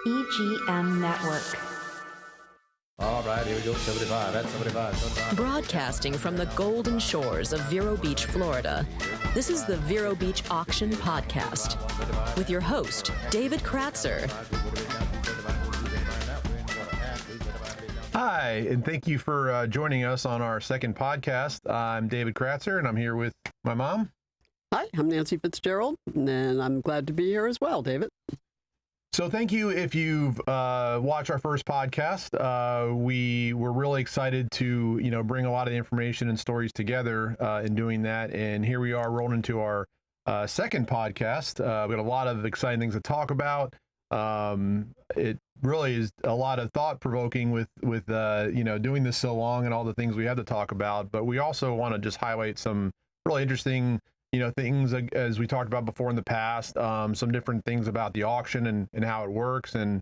EGM Network. All right, here we go. 75. That's 75. 75. Broadcasting from the golden shores of Vero Beach, Florida, this is the Vero Beach Auction Podcast with your host, David Kratzer. Hi, and thank you for joining us on our second podcast. I'm David Kratzer, and I'm here with my mom. Hi, I'm Nancy Fitzgerald, and I'm glad to be here as well, David. So thank you if you've watched our first podcast. We were really excited to, bring a lot of the information and stories together in doing that. And here we are rolling into our second podcast. We got a lot of exciting things to talk about. It really is a lot of thought provoking with doing this so long and all the things we have to talk about. But we also want to just highlight some really interesting things as we talked about before in the past, some different things about the auction and how it works, and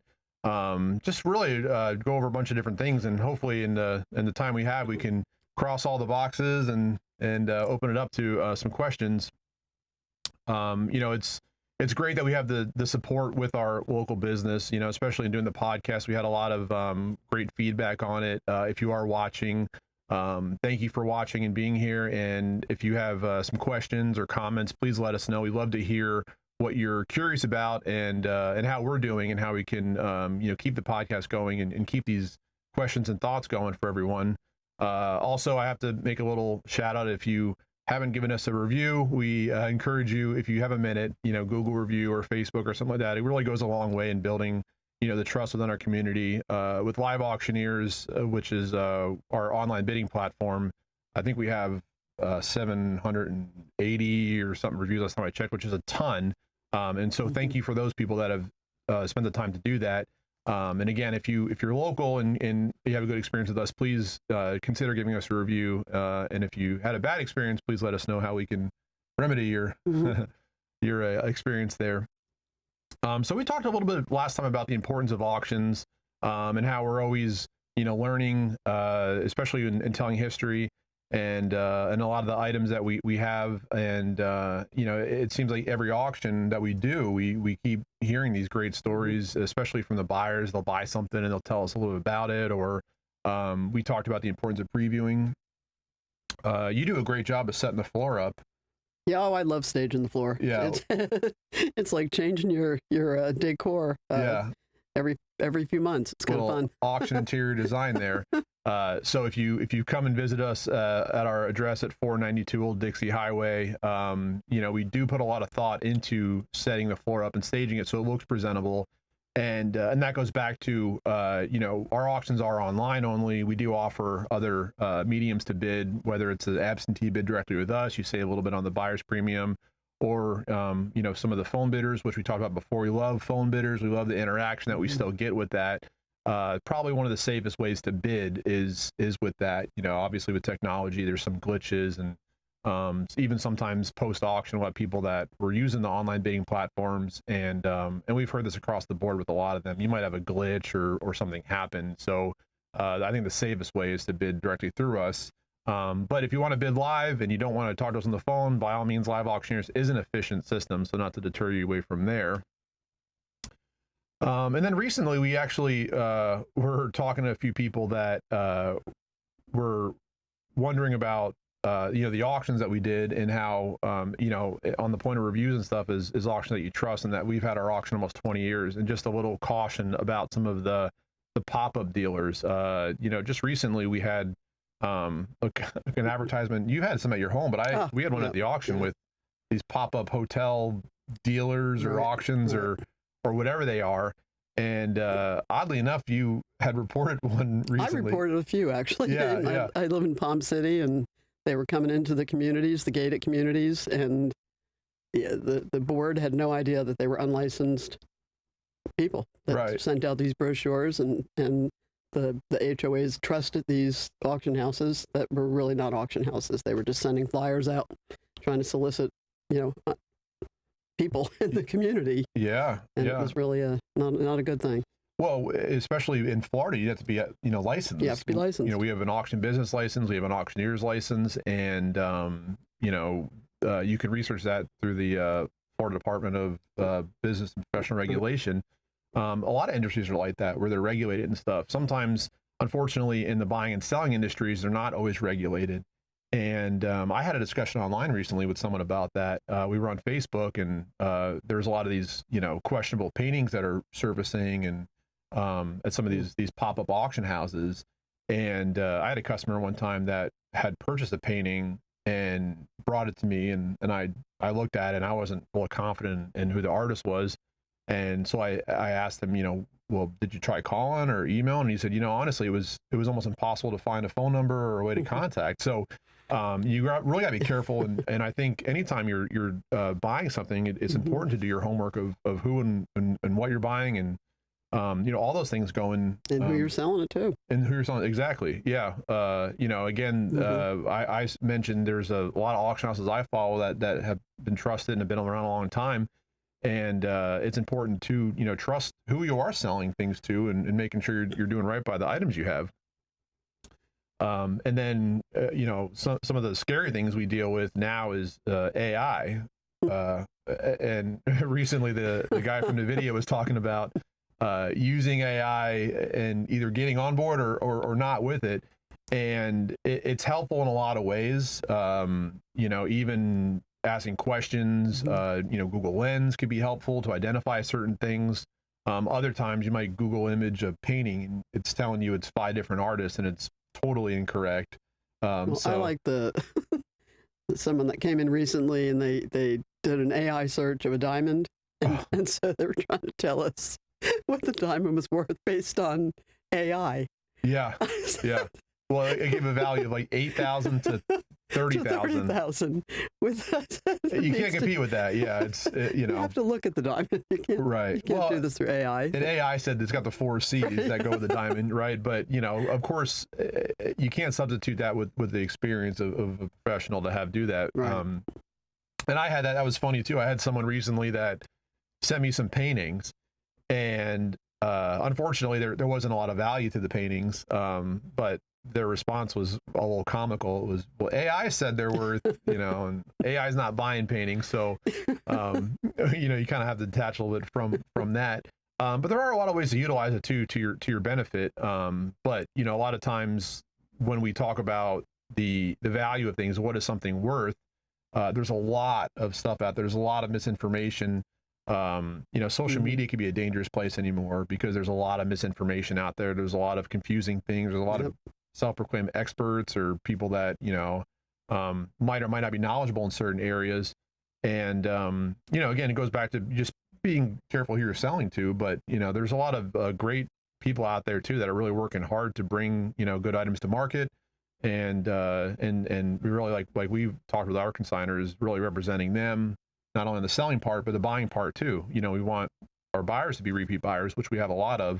just really go over a bunch of different things. And hopefully in the time we have, we can cross all the boxes and open it up to some questions. It's great that we have the support with our local business, especially in doing the podcast. We had a lot of great feedback on it. If you are watching, thank you for watching and being here. And if you have some questions or comments, please let us know. We'd love to hear what you're curious about and how we're doing and how we can, keep the podcast going and keep these questions and thoughts going for everyone. Also, I have to make a little shout out. If you haven't given us a review, we encourage you, if you have a minute, Google review or Facebook or something like that. It really goes a long way in building the trust within our community. With Live Auctioneers, which is our online bidding platform, I think we have 780 or something reviews last time I checked, which is a ton. And so thank you for those people that have spent the time to do that. And again, if you're local and you have a good experience with us, please consider giving us a review. And if you had a bad experience, please let us know how we can remedy your your experience there. So we talked a little bit last time about the importance of auctions and how we're always, learning, especially in telling history and a lot of the items that we have. And, it seems like every auction that we do, we keep hearing these great stories, especially from the buyers. They'll buy something and they'll tell us a little bit about it. Or we talked about the importance of previewing. You do a great job of setting the floor up. Yeah, I love staging the floor. Yeah, it's like changing your decor. Every few months. It's kind of fun. Auction interior design there. So if you come and visit us at our address at 492 Old Dixie Highway, we do put a lot of thought into setting the floor up and staging it so it looks presentable. And that goes back to, our auctions are online only. We do offer other mediums to bid, whether it's an absentee bid directly with us, you save a little bit on the buyer's premium, or, some of the phone bidders, which we talked about before. We love phone bidders. We love the interaction that we still get with that. Probably one of the safest ways to bid is with that. Obviously with technology, there's some glitches, and even sometimes post-auction, we'll have people that were using the online bidding platforms, and we've heard this across the board with a lot of them. You might have a glitch or something happen. So I think the safest way is to bid directly through us. But if you want to bid live and you don't want to talk to us on the phone, by all means, Live Auctioneers is an efficient system, so not to deter you away from there. And then recently, we actually were talking to a few people that were wondering about the auctions that we did, and how, on the point of reviews and stuff is auction that you trust, and that we've had our auction almost 20 years, and just a little caution about some of the pop-up dealers. Just recently we had an advertisement. You had some at your home, but we had one at the auction with these pop-up hotel dealers or auctions or whatever they are. And oddly enough, you had reported one recently. I reported a few, actually. Yeah. I live in Palm City, and they were coming into the communities, the gated communities, and the board had no idea that they were unlicensed people that sent out these brochures, and the HOAs trusted these auction houses that were really not auction houses. They were just sending flyers out, trying to solicit, people in the community. Yeah. And it was really not a good thing. Well, especially in Florida, you have to be, licensed. You have to be licensed. We have an auction business license, we have an auctioneer's license, and, you can research that through the Florida Department of Business and Professional Regulation. A lot of industries are like that, where they're regulated and stuff. Sometimes, unfortunately, in the buying and selling industries, they're not always regulated. And I had a discussion online recently with someone about that. We were on Facebook, and there's a lot of these, questionable paintings that are surfacing, and at some of these pop-up auction houses. And I had a customer one time that had purchased a painting and brought it to me, and I looked at it, and I wasn't fully confident in who the artist was. And so I asked him, well, did you try calling or email? And he said, honestly, it was almost impossible to find a phone number or a way to contact. So you really got to be careful. And I think anytime you're buying something, it's important to do your homework of who and what you're buying, and all those things go in. And who you're selling it to. And who you're selling, exactly. Yeah. Again, I mentioned there's a lot of auction houses I follow that have been trusted and have been around a long time. And it's important to, trust who you are selling things to, and making sure you're doing right by the items you have. And then, some of the scary things we deal with now is AI. And recently the guy from NVIDIA was talking about using AI and either getting on board or not with it. And it's helpful in a lot of ways. Even asking questions, Google Lens could be helpful to identify certain things. Other times you might Google image a painting, and it's telling you it's 5 different artists, and it's totally incorrect. I like someone that came in recently, and they did an AI search of a diamond, and so they were trying to tell us what the diamond was worth based on AI. Yeah, yeah. Well, it gave a value of like 8,000 to 30,000. 30,000. You can't compete with that. Yeah, You have to look at the diamond. You can't do this through AI. And AI said it's got the 4 C's that go with the diamond, right? But of course, you can't substitute that with the experience of a professional to have do that. Right. And I had that. That was funny too. I had someone recently that sent me some paintings, and unfortunately, there wasn't a lot of value to the paintings. But their response was a little comical. It was, well, AI said they're worth, and AI is not buying paintings. So, you kind of have to detach a little bit from that. But there are a lot of ways to utilize it too, to your benefit. But, a lot of times when we talk about the value of things, what is something worth? There's a lot of stuff out there. There's a lot of misinformation. Social media can be a dangerous place anymore because there's a lot of misinformation out there. There's a lot of confusing things. There's a lot of self-proclaimed experts or people that might or might not be knowledgeable in certain areas. And again, it goes back to just being careful who you're selling to. But there's a lot of great people out there too that are really working hard to bring good items to market. And we really like we've talked with our consigners, really representing them not only in the selling part but the buying part too. We want our buyers to be repeat buyers, which we have a lot of.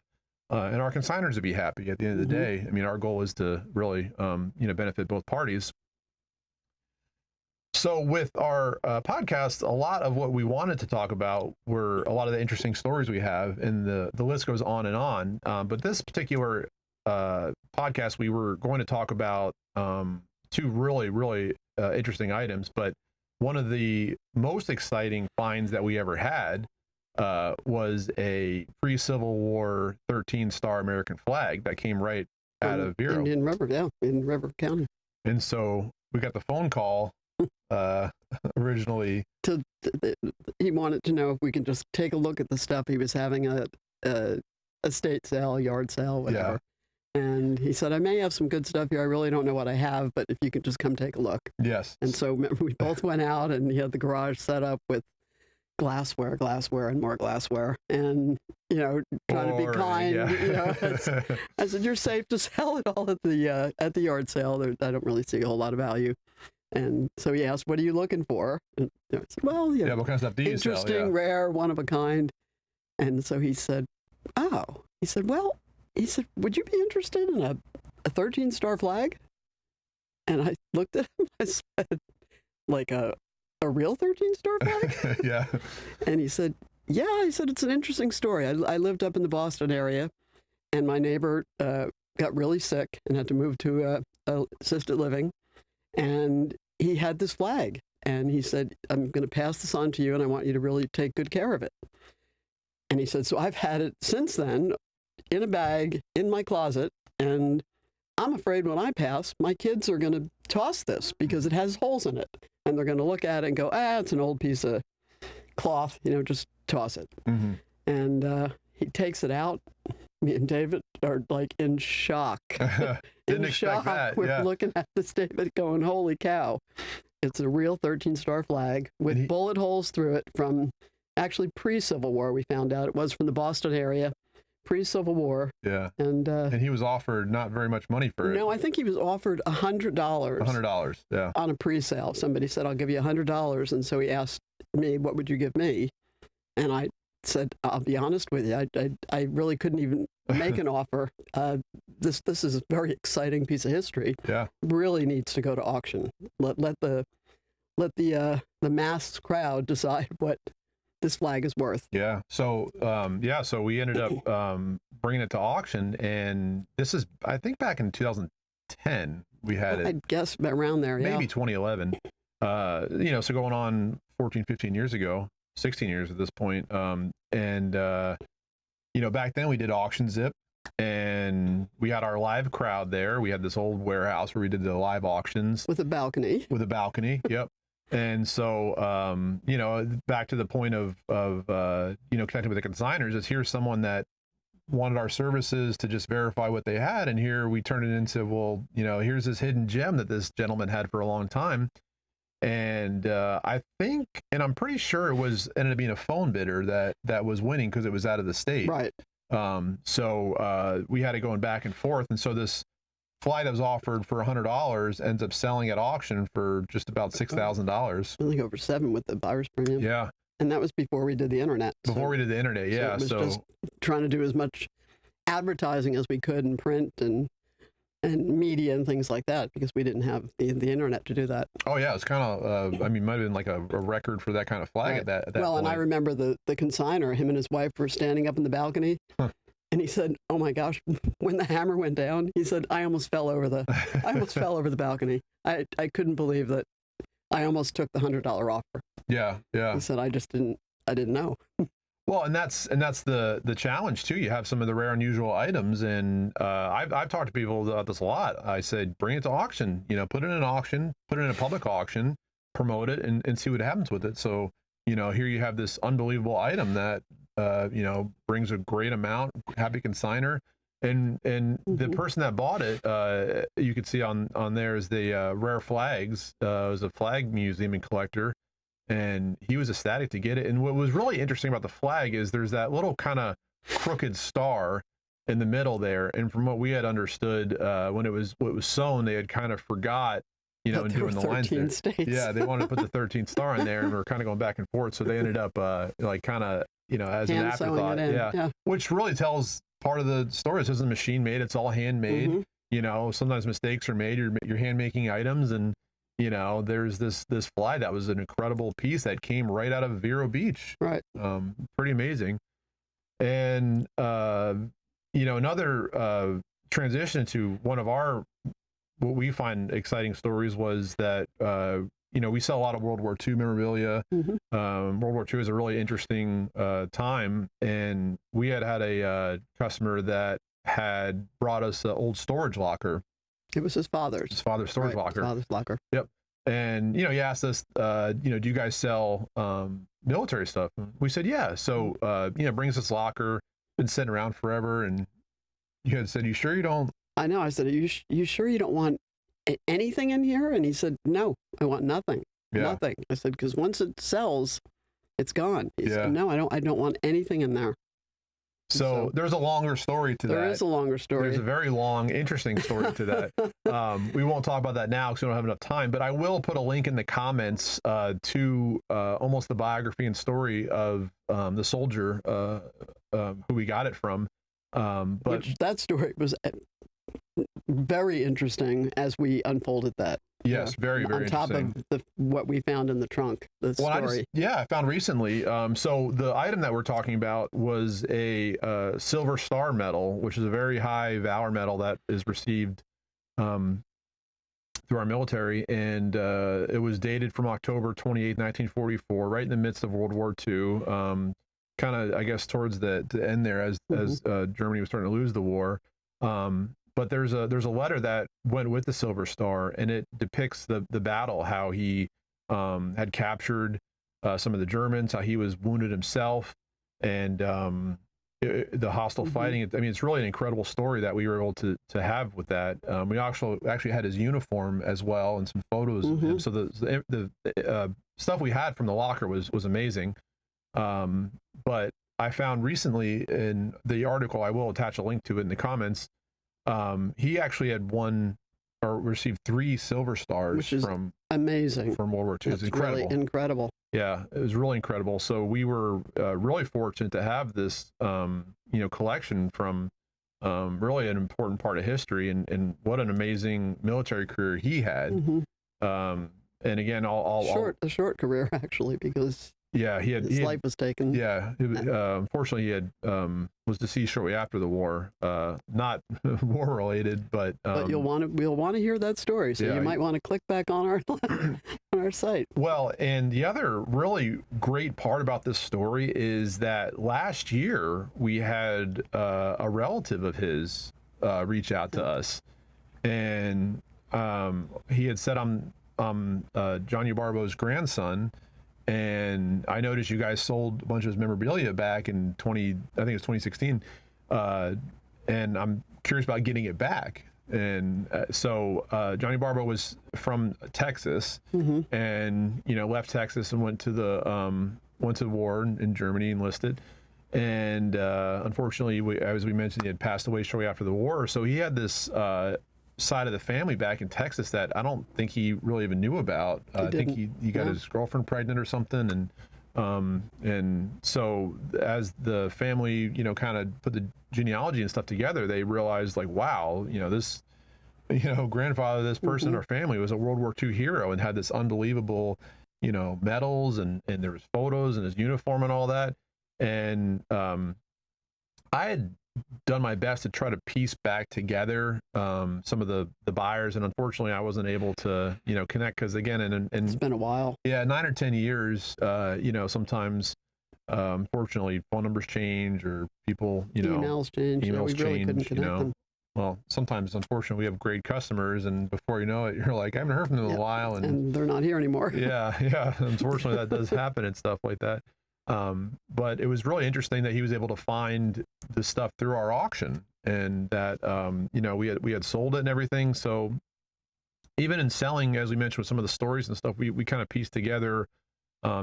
And our consigners to be happy at the end of the day. I mean, our goal is to really, benefit both parties. So with our podcast, a lot of what we wanted to talk about were a lot of the interesting stories we have, and the list goes on and on. But this particular podcast, we were going to talk about 2 really, really interesting items. But one of the most exciting finds that we ever had was a pre-Civil War 13-star American flag that came right out of Vero. In River County. And so we got the phone call originally. He wanted to know if we could just take a look at the stuff he was having at a estate sale, yard sale, whatever. Yeah. And he said, I may have some good stuff here. I really don't know what I have, but if you could just come take a look. Yes. And so we both went out, and he had the garage set up with glassware, and more glassware, and trying to be kind. Yeah. I said, you're safe to sell it all at the yard sale. I don't really see a whole lot of value. And so he asked, what are you looking for? And I said, well, what kind of stuff do you sell? Interesting, rare, one of a kind. And so he said, would you be interested in a 13-star flag? And I looked at him, I said, like a real 13-star flag? Yeah. And he said, yeah. He said, it's an interesting story. I lived up in the Boston area, and my neighbor got really sick and had to move to assisted living. And he had this flag. And he said, I'm going to pass this on to you, and I want you to really take good care of it. And he said, so I've had it since then in a bag in my closet, and I'm afraid when I pass, my kids are going to toss this because it has holes in it. And they're going to look at it and go, it's an old piece of cloth, just toss it. Mm-hmm. And he takes it out. Me and David are like in shock. Didn't expect that. We're Yeah. looking at this David going, holy cow. It's a real 13-star flag with bullet holes through it from actually pre-Civil War. We found out it was from the Boston area, pre-Civil War. Yeah. And he was offered not very much money for it. No, I think he was offered $100. $100, yeah. On a pre-sale. Somebody said, I'll give you $100. And so he asked me, what would you give me? And I said, I'll be honest with you, I really couldn't even make an offer. This is a very exciting piece of history. Yeah. Really needs to go to auction. Let the mass crowd decide what this flag is worth. Yeah. So so we ended up bringing it to auction, and this is, I think, back in 2010 we had it. I'd guess around there. Yeah. Maybe 2011. So going on 14, 15 years ago, 16 years at this point. Back then we did Auction Zip, and we had our live crowd there. We had this old warehouse where we did the live auctions with a balcony. Yep. And so, back to the point of connecting with the consigners, is here's someone that wanted our services to just verify what they had, and here we turn it into, well, here's this hidden gem that this gentleman had for a long time. And I think, and I'm pretty sure it ended up being a phone bidder that was winning because it was out of the state. Right. So we had it going back and forth. And so this fly that was offered for $100 ends up selling at auction for just about $6,000. I think over $7,000 with the buyer's premium. Yeah. And that was before we did the internet. Before we did the internet, yeah. So it was just trying to do as much advertising as we could in print and media and things like that, because we didn't have the internet to do that. Oh yeah, it's kind of might have been like a record for that kind of flag at that well, point. And I remember the consignor, him and his wife were standing up in the balcony, and he said, "Oh my gosh, when the hammer went down," he said, "I almost fell over the balcony. I couldn't believe that I almost took the $100 offer." Yeah. He said, "I didn't know." Well, and that's the challenge too. You have some of the rare, unusual items, and I've talked to people about this a lot. I said, bring it to auction. Put it in an auction, put it in a public auction, promote it, and see what happens with it. So here you have this unbelievable item that brings a great amount. Happy consigner, and the person that bought it, you could see on there is the Rare Flags. It was a flag museum and collector. And he was ecstatic to get it. And what was really interesting about the flag is there's that little kind of crooked star in the middle there. And from what we had understood, when it was sewn, they had kind of forgot, in doing the lines there. States. Yeah, they wanted to put the 13th star in there, and we were kind of going back and forth. So they ended up as an afterthought. Yeah, which really tells part of the story. This isn't machine made; it's all handmade. Sometimes mistakes are made. You're hand making items, and there's this fly that was an incredible piece that came right out of Vero Beach. Right. Pretty amazing. And, another transition to one of what we find exciting stories was that, we sell a lot of World War II memorabilia. World War II is a really interesting time. And we had a customer that had brought us an old storage locker. It was his father's. His father's storage locker. His father's locker. Yep. And, he asked us, do you guys sell military stuff? We said, yeah. So, brings this locker, been sitting around forever. And you had said, you sure you don't? I know. I said, are you sure you don't want anything in here? And he said, no, I want nothing. Yeah. Nothing. I said, because once it sells, it's gone. He said, no, I don't want anything in there. So there's a longer story to that. There is a longer story. There's a very long, interesting story to that. We won't talk about that now because we don't have enough time, but I will put a link in the comments to almost the biography and story of the soldier who we got it from. But that story was very interesting as we unfolded that. Yes, very, very interesting. On top of what we found in the trunk, the story. I found recently. So the item that we're talking about was a Silver Star medal, which is a very high valor medal that is received through our military. And it was dated from October 28, 1944, right in the midst of World War II. kind of, I guess, towards the end there as Germany was starting to lose the war. But there's a letter that went with the Silver Star, and it depicts the battle, how he had captured some of the Germans, how he was wounded himself, and the hostile fighting. I mean, it's really an incredible story that we were able to have with that. We actually had his uniform as well and some photos of him. So the stuff we had from the locker was amazing. But I found recently in the article, I will attach a link to it in the comments, he actually had won or received 3 Silver Stars, which is from amazing, from World War II. It's incredible. Really incredible. Yeah, it was really incredible. So we were really fortunate to have this, collection from really an important part of history, and what an amazing military career he had. And again, a short career actually, because his life was taken. Yeah, unfortunately, he had was deceased shortly after the war. Not war related, but we'll want to hear that story. So you might want to click back on our on our site. Well, and the other really great part about this story is that last year we had a relative of his reach out to us, and he had said, "I'm Johnny Barbo's grandson." And I noticed you guys sold a bunch of his memorabilia back in 2016, and I'm curious about getting it back. And so Johnny Barbo was from Texas, and left Texas and went to the war in Germany, enlisted, and unfortunately, as we mentioned, he had passed away shortly after the war. So he had this side of the family back in Texas that I don't think he really even knew about. I think he got his girlfriend pregnant or something, and so as the family kind of put the genealogy and stuff together, they realized, like, wow, this grandfather of this person or family was a World War II hero and had this unbelievable medals, and there was photos and his uniform and all that. And I had done my best to try to piece back together some of the buyers, and unfortunately I wasn't able to connect, because again, and it's been a while. 9 or 10 years, sometimes unfortunately phone numbers change, or people emails change. Emails we really change, couldn't connect them. Well, sometimes unfortunately we have great customers, and before you know it, you're like, I haven't heard from them in a while, and they're not here anymore. yeah unfortunately that does happen and stuff like that. But it was really interesting that he was able to find the stuff through our auction, and that we had sold it and everything. So even in selling, as we mentioned with some of the stories and stuff, we kind of pieced together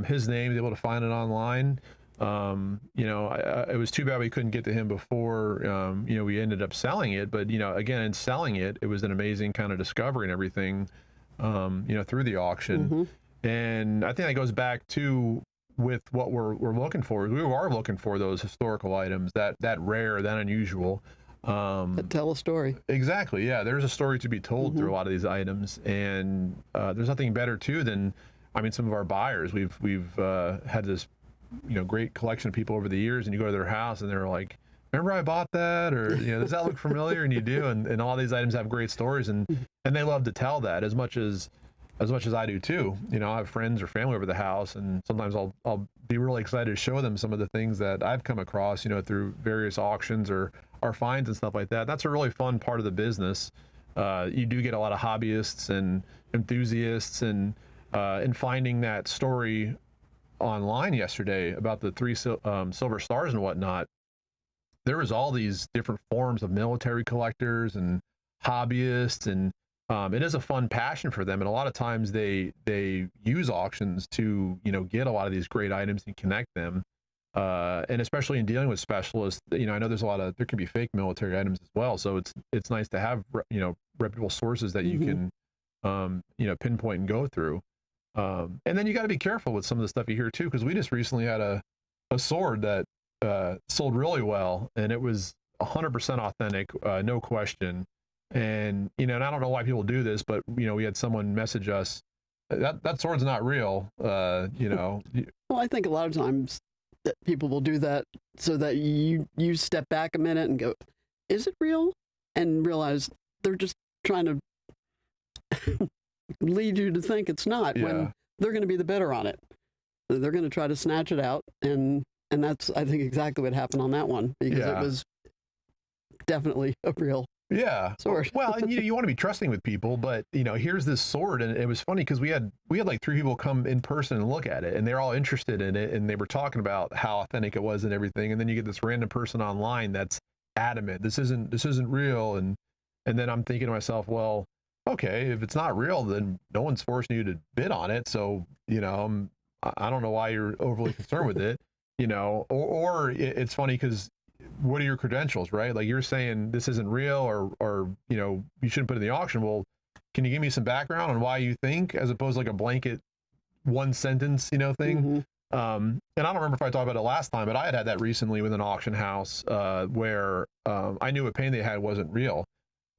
his name, able to find it online. It was too bad we couldn't get to him before we ended up selling it, but again, in selling it, it was an amazing kind of discovery and everything through the auction. And I think that goes back to with what we're looking for. We are looking for those historical items that rare, that unusual, that tell a story. Exactly. Yeah, there's a story to be told through a lot of these items, and there's nothing better too than, I mean, some of our buyers. We've had this great collection of people over the years, and you go to their house and they're like, remember I bought that, or does that look familiar? And you do, and all these items have great stories, and they love to tell that as much as I do too. I have friends or family over the house, and sometimes I'll be really excited to show them some of the things that I've come across, through various auctions or our finds and stuff like that. That's a really fun part of the business. You do get a lot of hobbyists and enthusiasts, and in finding that story online yesterday about the 3 Silver Stars and whatnot, there was all these different forms of military collectors and hobbyists, and it is a fun passion for them, and a lot of times they use auctions to get a lot of these great items and connect them, and especially in dealing with specialists, I know there can be fake military items as well, so it's nice to have reputable sources that you can pinpoint and go through, and then you got to be careful with some of the stuff you hear too, because we just recently had a sword that sold really well, and it was 100% authentic, no question. And and I don't know why people do this, but we had someone message us that sword's not real. Well, I think a lot of times that people will do that so that you step back a minute and go, is it real? And realize they're just trying to lead you to think it's not, when they're going to be the bidder on it. They're going to try to snatch it out, and And that's, I think, exactly what happened on that one, because it was definitely a real sword. Well, and you want to be trusting with people, but here's this sword, and it was funny because we had like 3 people come in person and look at it, and they're all interested in it, and they were talking about how authentic it was and everything, and then you get this random person online that's adamant this isn't real, and then I'm thinking to myself, well, okay, if it's not real, then no one's forcing you to bid on it, so I don't know why you're overly concerned with it, or it's funny because what are your credentials, right? Like, you're saying this isn't real, or you shouldn't put it in the auction. Well, can you give me some background on why you think, as opposed to like a blanket one sentence thing? Mm-hmm. And I don't remember if I talked about it last time, but I had that recently with an auction house where I knew a painting they had wasn't real,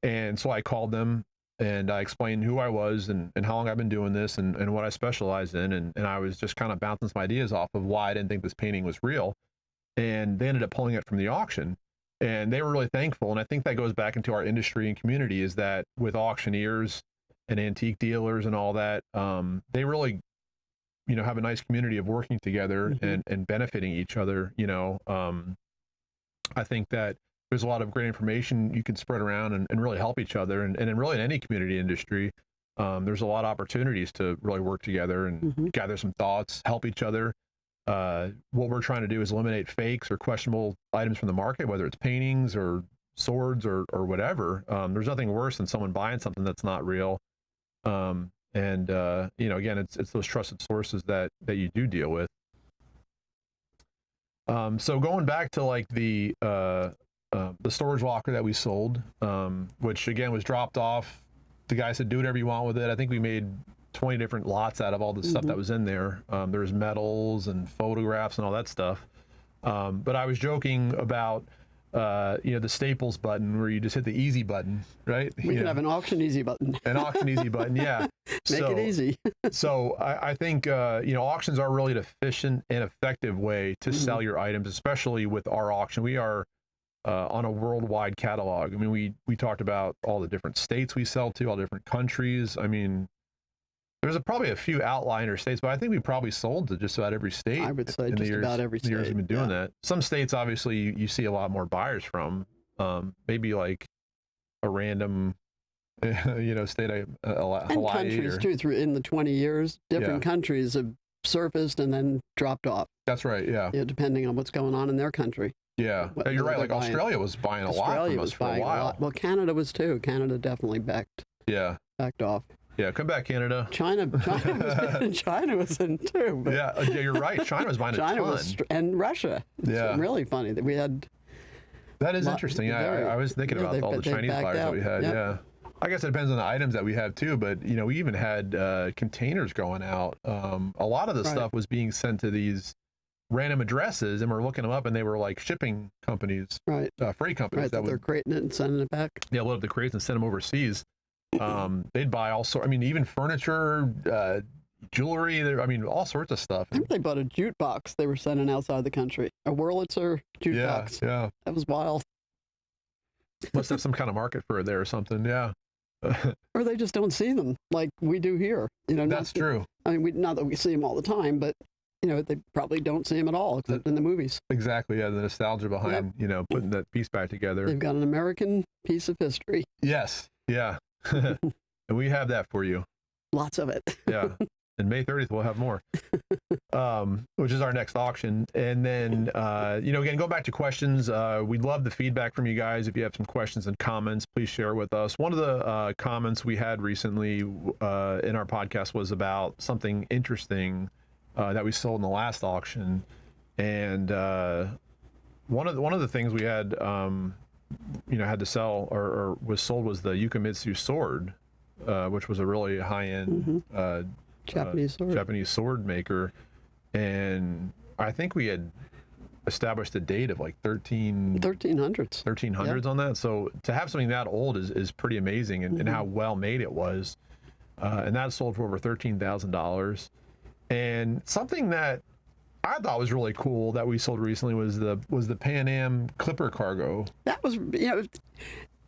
and so I called them and I explained who I was and how long I've been doing this and what I specialize in, and I was just kind of bouncing some ideas off of why I didn't think this painting was real. And they ended up pulling it from the auction, and they were really thankful. And I think that goes back into our industry and community, is that with auctioneers and antique dealers and all that, they really, have a nice community of working together and benefiting each other. I think that there's a lot of great information you can spread around and really help each other. And really in any community industry, there's a lot of opportunities to really work together and gather some thoughts, help each other. What we're trying to do is eliminate fakes or questionable items from the market, whether it's paintings or swords or whatever. There's nothing worse than someone buying something that's not real. Again, it's those trusted sources that you do deal with. So going back to like the storage locker that we sold, which again was dropped off. The guy said, do whatever you want with it. I think we made 20 different lots out of all the stuff that was in there. There's medals and photographs and all that stuff. But I was joking about, the Staples button where you just hit the easy button, right? We can have an auction easy button. An auction easy button, yeah. Make it easy. So I think, auctions are really an efficient and effective way to sell your items, especially with our auction. We are on a worldwide catalog. I mean, we talked about all the different states we sell to, all different countries. I mean, there's probably a few outlier states, but I think we probably sold to just about every state. I would say just about every state. In the years we've been doing that. Some states, obviously, you see a lot more buyers from. Maybe like a random, state, Hawaii. And countries too. In the 20 years, different countries have surfaced and then dropped off. That's right. Yeah. Depending on what's going on in their country. Yeah, you're right. Like Australia was buying a lot from us for a while. Well, Canada was too. Canada definitely backed off. Yeah, come back, Canada. China was in too. But yeah, you're right. China was buying a ton. And Russia. It's really funny that we had. That is interesting. Yeah, I was thinking about all the Chinese buyers that we had. Yep. Yeah. I guess it depends on the items that we have too, but we even had containers going out. A lot of the stuff was being sent to these random addresses, and we're looking them up, and they were like shipping companies, freight companies that they're creating it and sending it back. Yeah, load up the crates and send them overseas. They'd buy all sorts. I mean, even furniture, jewelry. All sorts of stuff. I think they bought a jute box they were sending outside the country. A Wurlitzer jute box. Yeah, that was wild. Must have some kind of market for it there or something. Yeah. Or they just don't see them like we do here. That's true. I mean, not that we see them all the time, but they probably don't see them at all except in the movies. Exactly. Yeah, the nostalgia behind putting that piece back together. They've got an American piece of history. Yes. Yeah. And we have that for you. Lots of it. Yeah. And May 30th, we'll have more, which is our next auction. And then, again, go back to questions. We'd love the feedback from you guys. If you have some questions and comments, please share with us. One of the comments we had recently in our podcast was about something interesting that we sold in the last auction. And one of the things we had, had to sell or was sold was the Yukamitsu sword, which was a really high-end Japanese sword maker. And I think we had established a date of like 1300s on that. So to have something that old is pretty amazing, and how well made it was. And that sold for over $13,000. And something that I thought was really cool that we sold recently was the Pan Am Clipper cargo. That was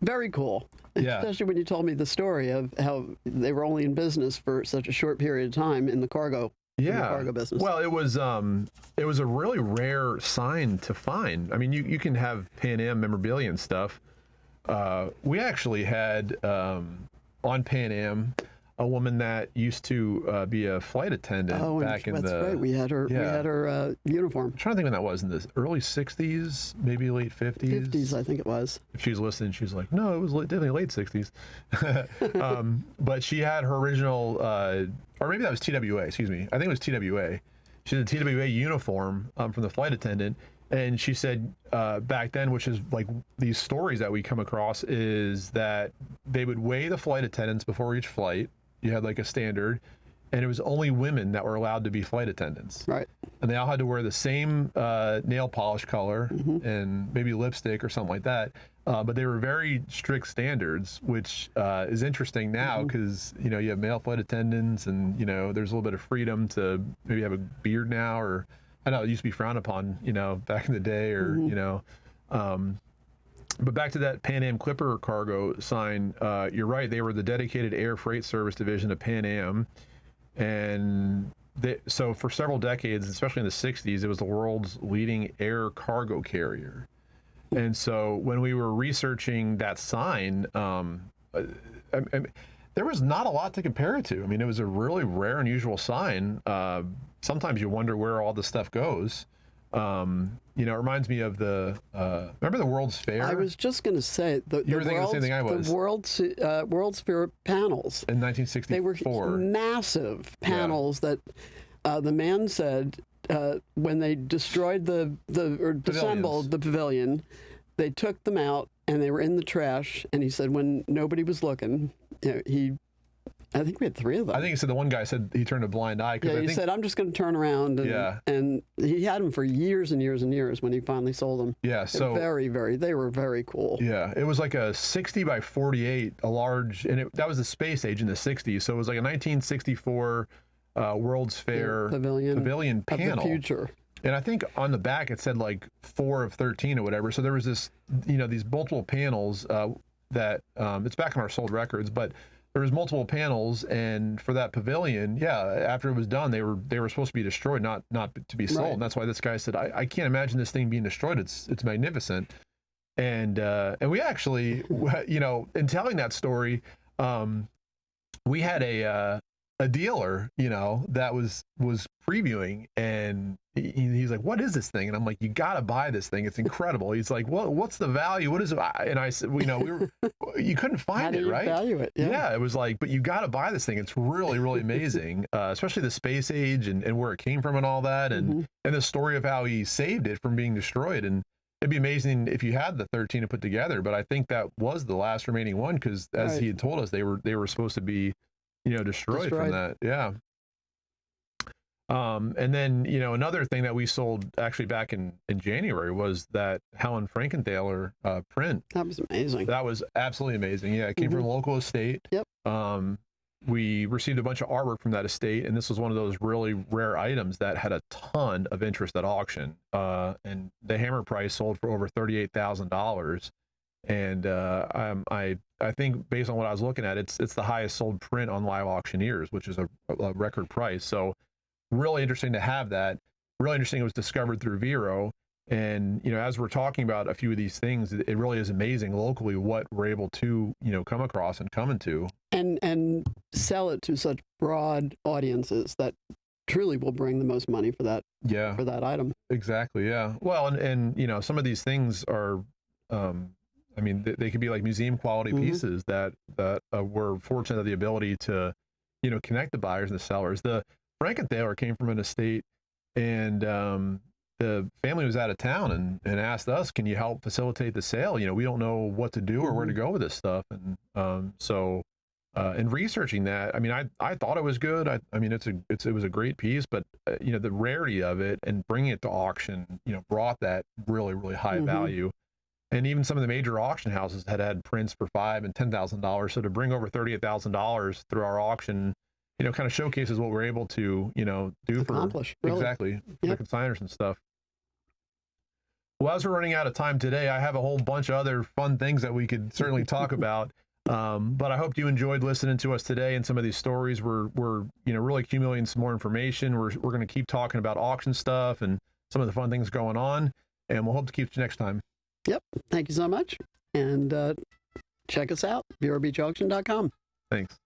very cool. Yeah. Especially when you told me the story of how they were only in business for such a short period of time in the cargo in the Yeah. cargo business. Well, it was a really rare sign to find. I mean, you can have Pan Am memorabilia and stuff. We actually had on Pan Am a woman that used to be a flight attendant back in that's the. right. We had her. Yeah. We had her uniform. I'm trying to think when that was, in the early 60s, maybe late 50s. 50s, I think it was. If she's listening, she's like, no, it was definitely late 60s. But she had her original, or maybe that was TWA, excuse me. I think it was TWA. She had a TWA uniform from the flight attendant. And she said back then, which is like these stories that we come across, is that they would weigh the flight attendants before each flight. You had like a standard, and it was only women that were allowed to be flight attendants. Right. And they all had to wear the same nail polish color and maybe lipstick or something like that. But they were very strict standards, which is interesting now because, you know, you have male flight attendants and, you know, there's a little bit of freedom to maybe have a beard now, or I know it used to be frowned upon, you know, back in the day, or, you know. But back to that Pan Am Clipper cargo sign, you're right. They were the dedicated air freight service division of Pan Am. And so for several decades, especially in the 60s, it was the world's leading air cargo carrier. And so when we were researching that sign, there was not a lot to compare it to. I mean, it was a really rare, unusual sign. Sometimes you wonder where all this stuff goes. You know, it reminds me of the, remember the World's Fair? I was just going to say, You were thinking the same thing I was. The World's Fair panels. In 1964. They were massive panels that the man said when they destroyed or disassembled the pavilion, they took them out and they were in the trash. And he said when nobody was looking, you know, I think we had 3 of them. I think he said the one guy said he turned a blind eye. Yeah, he said, I'm just going to turn around. And, and he had them for years and years and years when he finally sold them. Yeah, so they were very cool. Yeah, it was like a 60 by 48, a large, and that was the space age in the 60s. So it was like a 1964 World's Fair pavilion panel. Of the future. And I think on the back it said like 4 of 13 or whatever. So there was this, you know, these multiple panels that it's back on our sold records, but there was multiple panels, and for that pavilion, after it was done, they were supposed to be destroyed, not to be sold. Right. And that's why this guy said, I can't imagine this thing being destroyed. It's magnificent. And we actually, you know, in telling that story, we had a dealer, you know, that was previewing, and he's like, what is this thing? And I'm like, you got to buy this thing. It's incredible. He's like, well, what's the value? What is it? And I said, you know, you couldn't find it, right? Value it. Yeah, it was like, but you got to buy this thing. It's really, really amazing, especially the space age and where it came from and all that. And the story of how he saved it from being destroyed. And it'd be amazing if you had the 13 to put together, but I think that was the last remaining one, because as he had told us, they were supposed to be, you know, destroyed from that. Yeah. And then, you know, another thing that we sold actually back in January was that Helen Frankenthaler print. That was amazing. That was absolutely amazing. Yeah, it came from a local estate. Yep. We received a bunch of artwork from that estate, and this was one of those really rare items that had a ton of interest at auction. And the hammer price sold for over $38,000. And I think based on what I was looking at, it's the highest sold print on Live Auctioneers, which is a record price. So really interesting to have that. Really interesting it was discovered through Vero. And, you know, as we're talking about a few of these things, it really is amazing locally what we're able to, you know, come across and come into. And sell it to such broad audiences that truly will bring the most money for that item. Exactly, yeah. Well, and you know, some of these things are, I mean, they could be like museum quality pieces that we're fortunate of the ability to, you know, connect the buyers and the sellers. The Frankenthaler came from an estate, and the family was out of town and asked us, can you help facilitate the sale? You know, we don't know what to do or where to go with this stuff. And so in researching that, I mean, I thought it was good. I mean, it was a great piece, but you know, the rarity of it and bringing it to auction, you know, brought that really, really high value. And even some of the major auction houses had prints for $5,000 and $10,000. So to bring over $38,000 through our auction, you know, kind of showcases what we're able to, you know, do accomplish, for exactly the consigners and stuff. Well, as we're running out of time today, I have a whole bunch of other fun things that we could certainly talk about. But I hope you enjoyed listening to us today and some of these stories. We're really accumulating some more information. We're going to keep talking about auction stuff and some of the fun things going on, and we'll hope to keep you next time. Yep. Thank you so much. And check us out, VeroBeachAuction.com. Thanks.